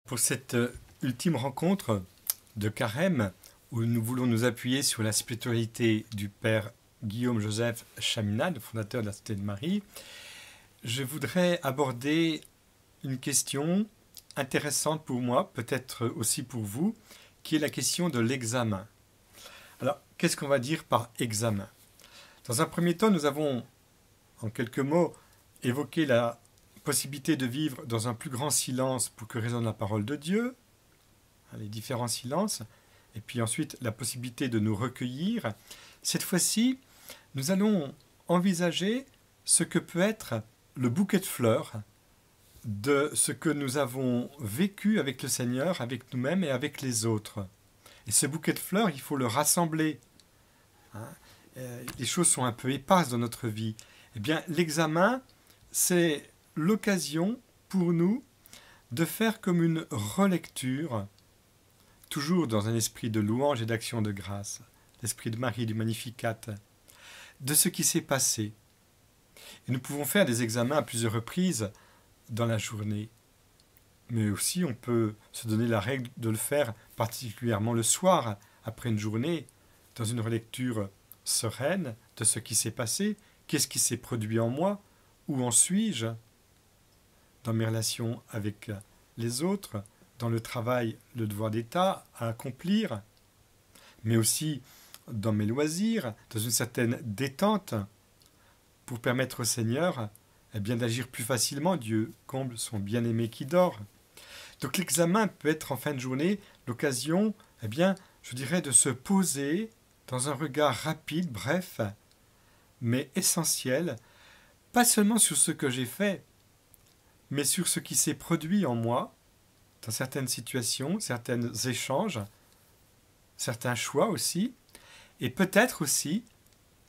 Pour cette ultime rencontre de Carême, où nous voulons nous appuyer sur la spiritualité du Père Guillaume-Joseph Chaminade, fondateur de la Cité de Marie, je voudrais aborder une question intéressante pour moi, peut-être aussi pour vous, qui est la question de l'examen. Alors, qu'est-ce qu'on va dire par examen? Dans un premier temps, nous avons, en quelques mots, évoqué la possibilité de vivre dans un plus grand silence pour que résonne la parole de Dieu, les différents silences, et puis ensuite la possibilité de nous recueillir. Cette fois-ci, nous allons envisager ce que peut être le bouquet de fleurs de ce que nous avons vécu avec le Seigneur, avec nous-mêmes et avec les autres. Et ce bouquet de fleurs, il faut le rassembler. Les choses sont un peu éparses dans notre vie. Eh bien, l'examen, c'est l'occasion pour nous de faire comme une relecture, toujours dans un esprit de louange et d'action de grâce, l'esprit de Marie du Magnificat, de ce qui s'est passé. Et nous pouvons faire des examens à plusieurs reprises dans la journée, mais aussi on peut se donner la règle de le faire particulièrement le soir, après une journée, dans une relecture sereine de ce qui s'est passé, qu'est-ce qui s'est produit en moi, où en suis-je dans mes relations avec les autres, dans le travail, le devoir d'État à accomplir, mais aussi dans mes loisirs, dans une certaine détente, pour permettre au Seigneur d'agir plus facilement. Dieu comble son bien-aimé qui dort. Donc l'examen peut être en fin de journée l'occasion, je dirais, de se poser dans un regard rapide, bref, mais essentiel, pas seulement sur ce que j'ai fait, mais sur ce qui s'est produit en moi, dans certaines situations, certains échanges, certains choix aussi, et peut-être aussi,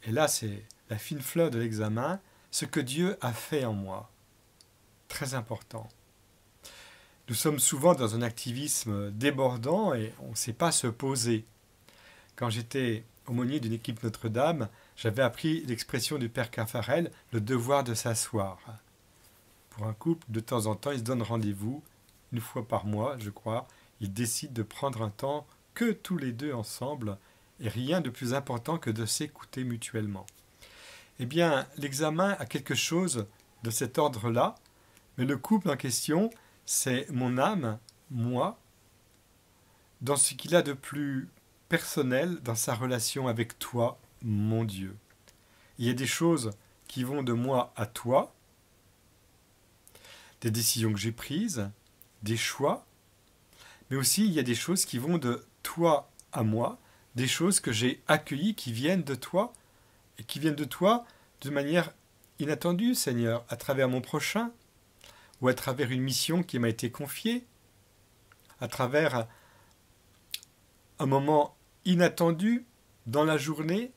et là c'est la fine fleur de l'examen, ce que Dieu a fait en moi. Très important. Nous sommes souvent dans un activisme débordant et on ne sait pas se poser. Quand j'étais aumônier d'une équipe Notre-Dame, j'avais appris l'expression du Père Caffarel, le devoir de s'asseoir. Pour un couple, de temps en temps, ils se donnent rendez-vous, une fois par mois, je crois. Ils décident de prendre un temps que tous les deux ensemble, et rien de plus important que de s'écouter mutuellement. Eh bien, l'examen a quelque chose de cet ordre-là, mais le couple en question, c'est mon âme, moi, dans ce qu'il a de plus personnel dans sa relation avec toi, mon Dieu. Il y a des choses qui vont de moi à toi, des décisions que j'ai prises, des choix, mais aussi il y a des choses qui vont de toi à moi, des choses que j'ai accueillies qui viennent de toi, et qui viennent de toi de manière inattendue, Seigneur, à travers mon prochain, ou à travers une mission qui m'a été confiée, à travers un moment inattendu dans la journée,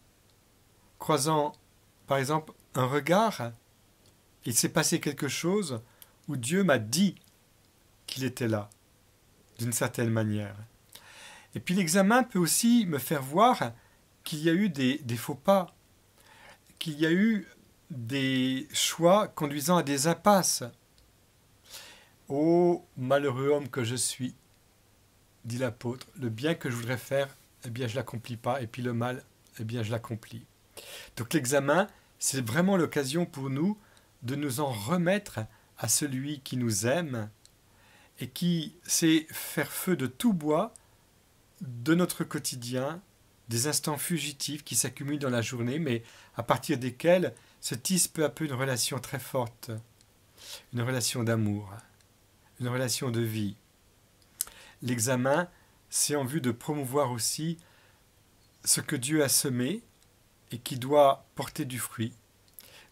croisant par exemple un regard, il s'est passé quelque chose où Dieu m'a dit qu'il était là, d'une certaine manière. Et puis l'examen peut aussi me faire voir qu'il y a eu des faux pas, qu'il y a eu des choix conduisant à des impasses. Ô malheureux homme que je suis, dit l'apôtre, le bien que je voudrais faire, je l'accomplis pas, et puis le mal, je l'accomplis. Donc l'examen, c'est vraiment l'occasion pour nous de nous en remettre à celui qui nous aime et qui sait faire feu de tout bois de notre quotidien, des instants fugitifs qui s'accumulent dans la journée, mais à partir desquels se tisse peu à peu une relation très forte, une relation d'amour, une relation de vie. L'examen, c'est en vue de promouvoir aussi ce que Dieu a semé et qui doit porter du fruit.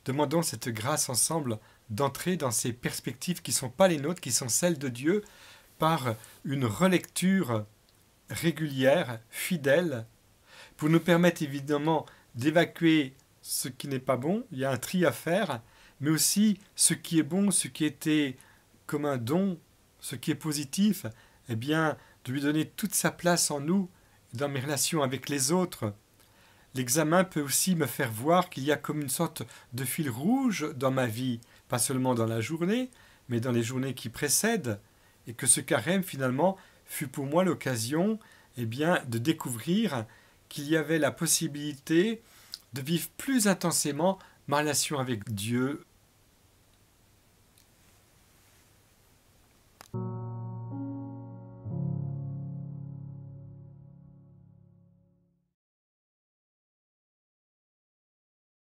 Demandons cette grâce ensemble d'entrer dans ces perspectives qui ne sont pas les nôtres, qui sont celles de Dieu, par une relecture régulière, fidèle, pour nous permettre évidemment d'évacuer ce qui n'est pas bon, il y a un tri à faire, mais aussi ce qui est bon, ce qui était comme un don, ce qui est positif, de lui donner toute sa place en nous, dans mes relations avec les autres. L'examen peut aussi me faire voir qu'il y a comme une sorte de fil rouge dans ma vie, pas seulement dans la journée, mais dans les journées qui précèdent, et que ce carême finalement fut pour moi l'occasion de découvrir qu'il y avait la possibilité de vivre plus intensément ma relation avec Dieu